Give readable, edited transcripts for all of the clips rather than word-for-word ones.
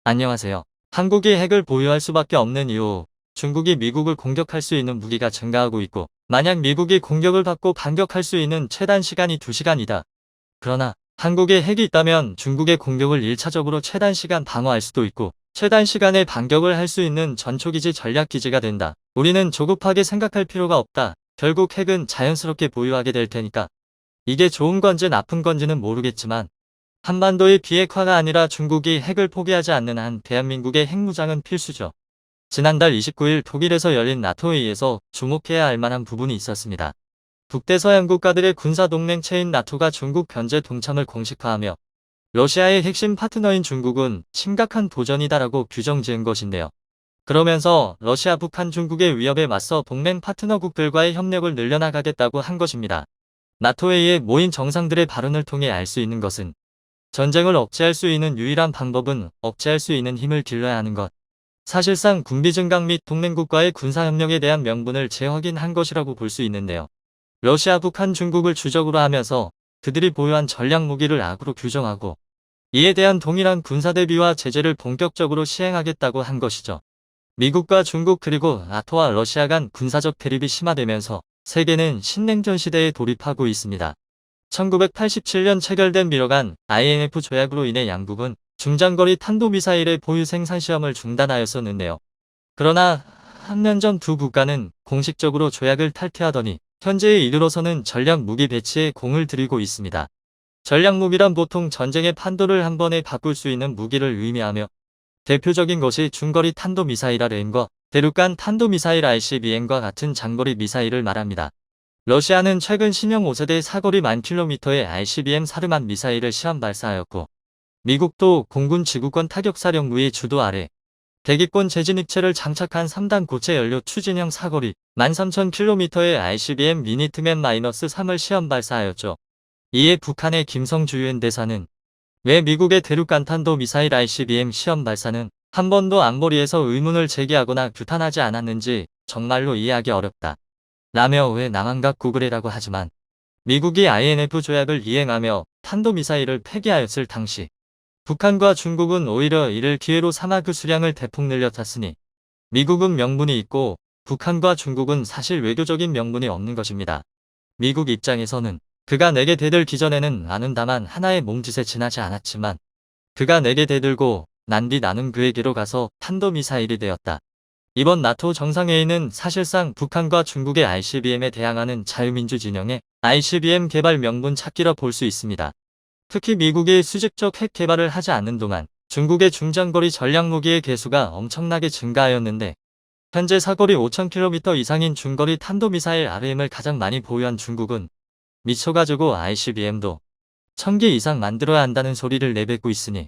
안녕하세요. 한국이 핵을 보유할 수밖에 없는 이유, 중국이 미국을 공격할 수 있는 무기가 증가하고 있고, 만약 미국이 공격을 받고 반격할 수 있는 최단 시간이 2시간이다. 그러나 한국에 핵이 있다면 중국의 공격을 1차적으로 최단 시간 방어할 수도 있고, 최단 시간에 반격을 할 수 있는 전초기지 전략기지가 된다. 우리는 조급하게 생각할 필요가 없다. 결국 핵은 자연스럽게 보유하게 될 테니까. 이게 좋은 건지 나쁜 건지는 모르겠지만, 한반도의 비핵화가 아니라 중국이 핵을 포기하지 않는 한 대한민국의 핵무장은 필수죠. 지난달 29일 독일에서 열린 나토 회의에서 주목해야 할 만한 부분이 있었습니다. 북대서양 국가들의 군사동맹체인 나토가 중국 견제 동참을 공식화하며 러시아의 핵심 파트너인 중국은 심각한 도전이다라고 규정 지은 것인데요. 그러면서 러시아, 북한, 중국의 위협에 맞서 동맹 파트너국들과의 협력을 늘려나가겠다고 한 것입니다. 나토 회의에 모인 정상들의 발언을 통해 알 수 있는 것은 전쟁을 억제할 수 있는 유일한 방법은 억제할 수 있는 힘을 길러야 하는 것. 사실상 군비 증강 및 동맹국과의 군사협력에 대한 명분을 재확인한 것이라고 볼 수 있는데요. 러시아, 북한, 중국을 주적으로 하면서 그들이 보유한 전략무기를 악으로 규정하고 이에 대한 동일한 군사대비와 제재를 본격적으로 시행하겠다고 한 것이죠. 미국과 중국 그리고 나토와 러시아 간 군사적 대립이 심화되면서 세계는 신냉전 시대에 돌입하고 있습니다. 1987년 체결된 미러간 INF 조약으로 인해 양국은 중장거리 탄도미사일의 보유 생산 시험을 중단하였었는데요. 그러나 한 년 전 두 국가는 공식적으로 조약을 탈퇴하더니 현재에 이르러서는 전략무기 배치에 공을 들이고 있습니다. 전략무기란 보통 전쟁의 판도를 한 번에 바꿀 수 있는 무기를 의미하며 대표적인 것이 중거리 탄도미사일 RM과 대륙간 탄도미사일 ICBM과 같은 장거리 미사일을 말합니다. 러시아는 최근 신형 5세대 사거리 1000km의 ICBM 사르만 미사일을 시험 발사하였고, 미국도 공군 지구권 타격사령부의 주도 아래 대기권 재진입체를 장착한 3단 고체 연료 추진형 사거리 13000km의 ICBM 미니트맨-3을 시험 발사하였죠. 이에 북한의 김성주 유엔 대사는 왜 미국의 대륙간 탄도 미사일 ICBM 시험 발사는 한 번도 안보리에서 의문을 제기하거나 규탄하지 않았는지 정말로 이해하기 어렵다. 라며 왜 남한각 구글이라고 하지만 미국이 INF 조약을 이행하며 탄도미사일을 폐기하였을 당시 북한과 중국은 오히려 이를 기회로 삼아 그 수량을 대폭 늘려탔으니 미국은 명분이 있고 북한과 중국은 사실 외교적인 명분이 없는 것입니다. 미국 입장에서는 그가 내게 대들기 전에는 나는 다만 하나의 몸짓에 지나지 않았지만 그가 내게 대들고 난 뒤 나는 그에게로 가서 탄도미사일이 되었다. 이번 나토 정상회의는 사실상 북한과 중국의 ICBM에 대항하는 자유민주 진영의 ICBM 개발 명분 찾기라 볼 수 있습니다. 특히 미국이 수직적 핵 개발을 하지 않는 동안 중국의 중장거리 전략무기의 개수가 엄청나게 증가하였는데 현재 사거리 5000km 이상인 중거리 탄도미사일 RM을 가장 많이 보유한 중국은 미쳐가지고 ICBM도 1000개 이상 만들어야 한다는 소리를 내뱉고 있으니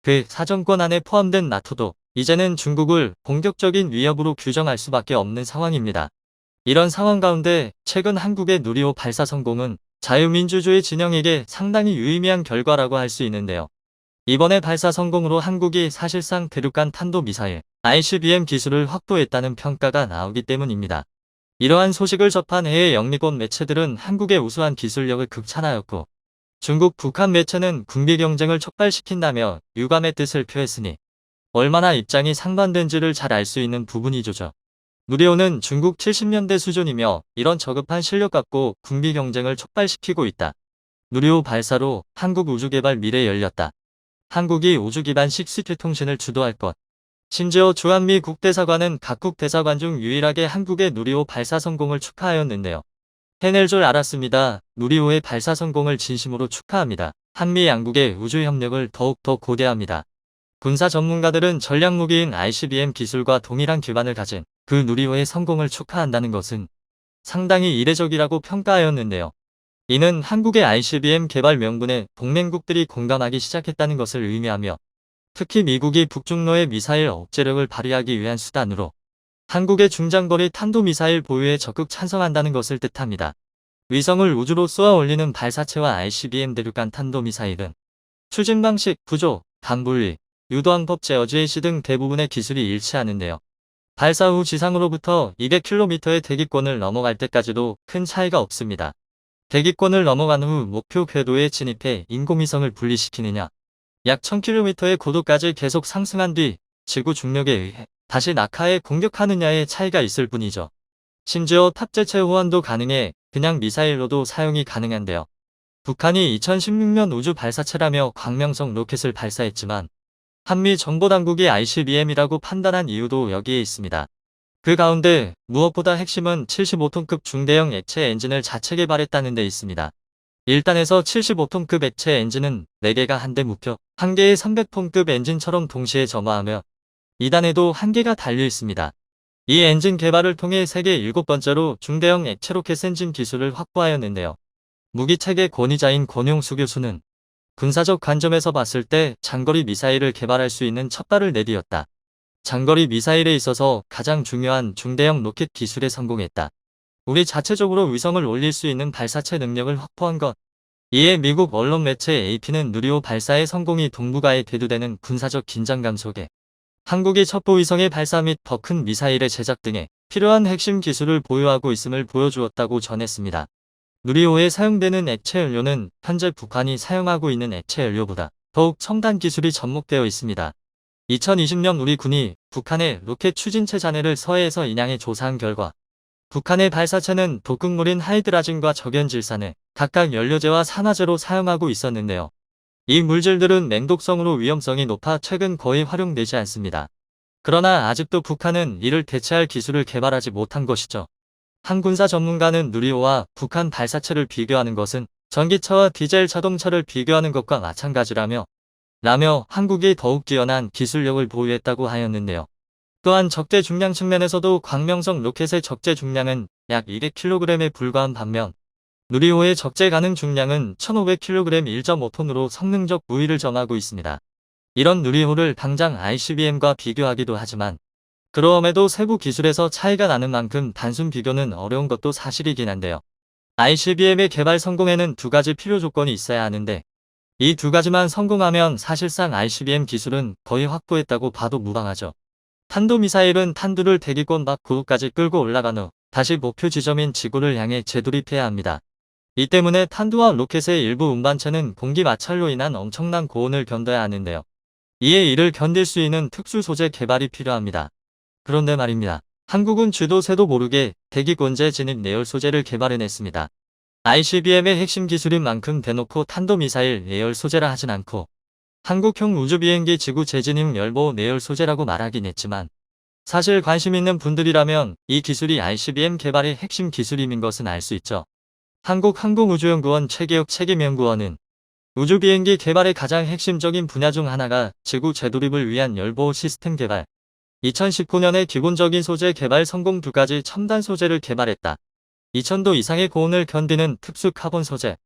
그 사정권 안에 포함된 나토도 이제는 중국을 본격적인 위협으로 규정할 수밖에 없는 상황입니다. 이런 상황 가운데 최근 한국의 누리호 발사 성공은 자유민주주의 진영에게 상당히 유의미한 결과라고 할 수 있는데요. 이번의 발사 성공으로 한국이 사실상 대륙간 탄도미사일 ICBM 기술을 확보했다는 평가가 나오기 때문입니다. 이러한 소식을 접한 해외 영미권 매체들은 한국의 우수한 기술력을 극찬하였고 중국, 북한 매체는 군비 경쟁을 촉발시킨다며 유감의 뜻을 표했으니 얼마나 입장이 상반된지를 잘 알 수 있는 부분이죠. 누리호는 중국 70년대 수준이며 이런 저급한 실력 갖고 군비 경쟁을 촉발시키고 있다. 누리호 발사로 한국 우주개발 미래 열렸다. 한국이 우주 기반식 시티통신을 주도할 것. 심지어 주한미 국대사관은 각국 대사관 중 유일하게 한국의 누리호 발사 성공을 축하하였는데요. 해낼 줄 알았습니다. 누리호의 발사 성공을 진심으로 축하합니다. 한미 양국의 우주 협력을 더욱더 고대합니다. 군사 전문가들은 전략무기인 ICBM 기술과 동일한 기반을 가진 그 누리호의 성공을 축하한다는 것은 상당히 이례적이라고 평가하였는데요. 이는 한국의 ICBM 개발 명분에 동맹국들이 공감하기 시작했다는 것을 의미하며 특히 미국이 북중로의 미사일 억제력을 발휘하기 위한 수단으로 한국의 중장거리 탄도미사일 보유에 적극 찬성한다는 것을 뜻합니다. 위성을 우주로 쏘아 올리는 발사체와 ICBM 대륙간 탄도미사일은 추진 방식, 구조, 반분리, 유도항법 제어주의시 등 대부분의 기술이 일치하는데요. 발사 후 지상으로부터 200km의 대기권을 넘어갈 때까지도 큰 차이가 없습니다. 대기권을 넘어간 후 목표 궤도에 진입해 인공위성을 분리시키느냐, 약 1000km의 고도까지 계속 상승한 뒤 지구 중력에 의해 다시 낙하해 공격하느냐의 차이가 있을 뿐이죠. 심지어 탑재체 호환도 가능해 그냥 미사일로도 사용이 가능한데요. 북한이 2016년 우주 발사체라며 광명성 로켓을 발사했지만 한미 정보당국이 ICBM이라고 판단한 이유도 여기에 있습니다. 그 가운데 무엇보다 핵심은 75톤급 중대형 액체 엔진을 자체 개발했다는 데 있습니다. 1단에서 75톤급 액체 엔진은 4개가 한대 묶여 1개의 300톤급 엔진처럼 동시에 점화하며 2단에도 1개가 달려 있습니다. 이 엔진 개발을 통해 세계 7번째로 중대형 액체 로켓 엔진 기술을 확보하였는데요. 무기체계 권위자인 권용수 교수는 군사적 관점에서 봤을 때 장거리 미사일을 개발할 수 있는 첫 발을 내디뎠다. 장거리 미사일에 있어서 가장 중요한 중대형 로켓 기술에 성공했다. 우리 자체적으로 위성을 올릴 수 있는 발사체 능력을 확보한 것. 이에 미국 언론 매체 AP는 누리호 발사의 성공이 동북아에 대두되는 군사적 긴장감 속에 한국이 첩보 위성의 발사 및 더 큰 미사일의 제작 등에 필요한 핵심 기술을 보유하고 있음을 보여주었다고 전했습니다. 누리호에 사용되는 액체 연료는 현재 북한이 사용하고 있는 액체 연료보다 더욱 첨단 기술이 접목되어 있습니다. 2020년 우리 군이 북한의 로켓 추진체 잔해를 서해에서 인양해 조사한 결과 북한의 발사체는 독극물인 하이드라진과 적연질산을 각각 연료제와 산화제로 사용하고 있었는데요. 이 물질들은 맹독성으로 위험성이 높아 최근 거의 활용되지 않습니다. 그러나 아직도 북한은 이를 대체할 기술을 개발하지 못한 것이죠. 한 군사 전문가는 누리호와 북한 발사체를 비교하는 것은 전기차와 디젤 자동차를 비교하는 것과 마찬가지라며 한국이 더욱 뛰어난 기술력을 보유했다고 하였는데요. 또한 적재 중량 측면에서도 광명성 로켓의 적재 중량은 약 200kg에 불과한 반면 누리호의 적재 가능 중량은 1500kg 1.5톤으로 성능적 우위를 점하고 있습니다. 이런 누리호를 당장 ICBM과 비교하기도 하지만 그럼에도 세부 기술에서 차이가 나는 만큼 단순 비교는 어려운 것도 사실이긴 한데요. ICBM의 개발 성공에는 2가지 필요 조건이 있어야 하는데 이 2가지만 성공하면 사실상 ICBM 기술은 거의 확보했다고 봐도 무방하죠. 탄도미사일은 탄두를 대기권 밖 고도까지 끌고 올라간 후 다시 목표 지점인 지구를 향해 재돌입해야 합니다. 이 때문에 탄두와 로켓의 일부 운반체는 공기 마찰로 인한 엄청난 고온을 견뎌야 하는데요. 이에 이를 견딜 수 있는 특수 소재 개발이 필요합니다. 그런데 말입니다. 한국은 쥐도 새도 모르게 대기권제 진입 내열 소재를 개발해냈습니다. ICBM의 핵심 기술인 만큼 대놓고 탄도미사일 내열 소재라 하진 않고 한국형 우주비행기 지구 재진입 열보 내열 소재라고 말하긴 했지만 사실 관심 있는 분들이라면 이 기술이 ICBM 개발의 핵심 기술임인 것은 알 수 있죠. 한국항공우주연구원 최기혁 책임연구원은 우주비행기 개발의 가장 핵심적인 분야 중 하나가 지구 재돌입을 위한 열보호 시스템 개발. 2019년에 기본적인 소재 개발 성공 2가지 첨단 소재를 개발했다. 2000도 이상의 고온을 견디는 특수 카본 소재,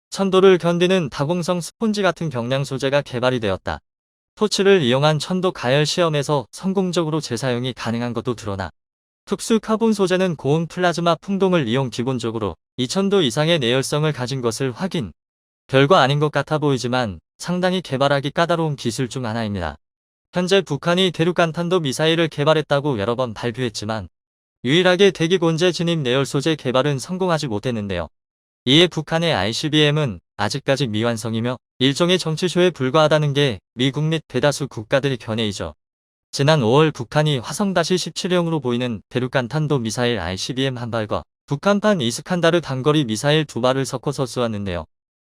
1000도를 견디는 다공성 스폰지 같은 경량 소재가 개발이 되었다. 토치를 이용한 1000도 가열 시험에서 성공적으로 재사용이 가능한 것도 드러나 특수 카본 소재는 고온 플라즈마 풍동을 이용 기본적으로 2000도 이상의 내열성을 가진 것을 확인. 별거 아닌 것 같아 보이지만 상당히 개발하기 까다로운 기술 중 하나입니다. 현재 북한이 대륙간 탄도 미사일을 개발했다고 여러 번 발표했지만 유일하게 대기권제 진입 내열 소재 개발은 성공하지 못했는데요. 이에 북한의 ICBM은 아직까지 미완성이며 일종의 정치쇼에 불과하다는 게 미국 및 대다수 국가들의 견해이죠. 지난 5월 북한이 화성-17형으로 보이는 대륙간 탄도 미사일 ICBM 한 발과 북한판 이스칸다르 단거리 미사일 2발을 섞어서 쏘았는데요.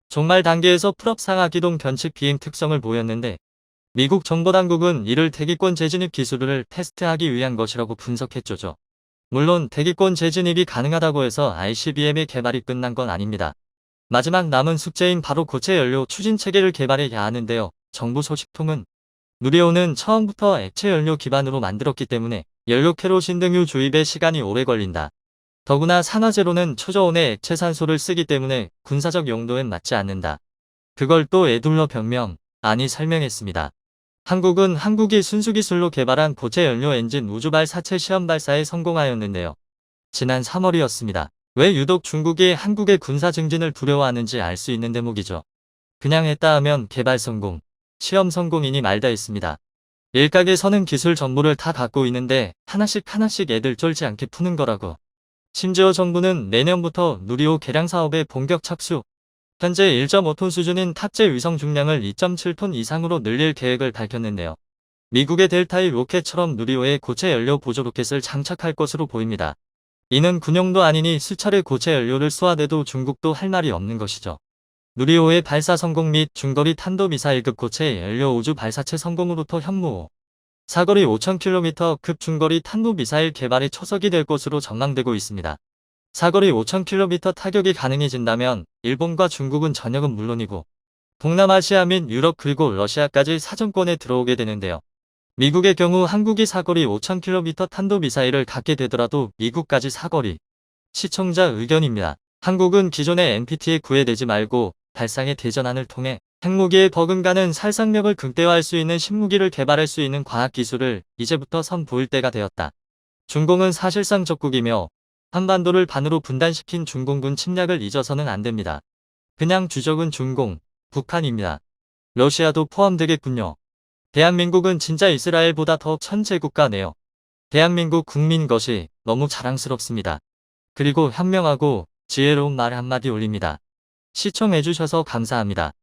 종말 단계에서 풀업 상하 기동 변칙 비행 특성을 보였는데 미국 정보당국은 이를 대기권 재진입 기술을 테스트하기 위한 것이라고 분석했죠. 물론 대기권 재진입이 가능하다고 해서 ICBM의 개발이 끝난 건 아닙니다. 마지막 남은 숙제인 바로 고체 연료 추진 체계를 개발해야 하는데요. 정부 소식통은 누리호는 처음부터 액체 연료 기반으로 만들었기 때문에 연료 케로신 등유 주입에 시간이 오래 걸린다. 더구나 산화제로는 초저온의 액체 산소를 쓰기 때문에 군사적 용도엔 맞지 않는다. 그걸 또 에둘러 변명, 아니 설명했습니다. 한국은 한국이 순수기술로 개발한 고체 연료 엔진 우주발사체 시험 발사에 성공하였는데요. 지난 3월이었습니다. 왜 유독 중국이 한국의 군사 증진을 두려워하는지 알 수 있는 대목이죠. 그냥 했다 하면 개발 성공, 시험 성공이니 말다 했습니다. 일각에서는 기술 정보를 다 갖고 있는데 하나씩 애들 쫄지 않게 푸는 거라고. 심지어 정부는 내년부터 누리호 개량 사업에 본격 착수, 현재 1.5톤 수준인 탑재 위성 중량을 2.7톤 이상으로 늘릴 계획을 밝혔는데요. 미국의 델타의 로켓처럼 누리호에 고체 연료 보조 로켓을 장착할 것으로 보입니다. 이는 군용도 아니니 수차례 고체 연료를 쏘아대도 중국도 할 말이 없는 것이죠. 누리호의 발사 성공 및 중거리 탄도미사일급 고체 연료 우주 발사체 성공으로부터 현무 사거리 5,000km급 중거리 탄도미사일 개발의 초석이 될 것으로 전망되고 있습니다. 사거리 5,000km 타격이 가능해진다면 일본과 중국은 전역은 물론이고 동남아시아 및 유럽 그리고 러시아까지 사정권에 들어오게 되는데요. 미국의 경우 한국이 사거리 5,000km 탄도미사일을 갖게 되더라도 미국까지 사거리. 시청자 의견입니다. 한국은 기존의 NPT에 구애되지 말고 발상의 대전환을 통해 핵무기에 버금가는 살상력을 극대화할 수 있는 신무기를 개발할 수 있는 과학기술을 이제부터 선보일 때가 되었다. 중공은 사실상 적국이며 한반도를 반으로 분단시킨 중공군 침략을 잊어서는 안 됩니다. 그냥 주적은 중공, 북한입니다. 러시아도 포함되겠군요. 대한민국은 진짜 이스라엘보다 더 천재국가네요. 대한민국 국민 것이 너무 자랑스럽습니다. 그리고 현명하고 지혜로운 말 한마디 올립니다. 시청해주셔서 감사합니다.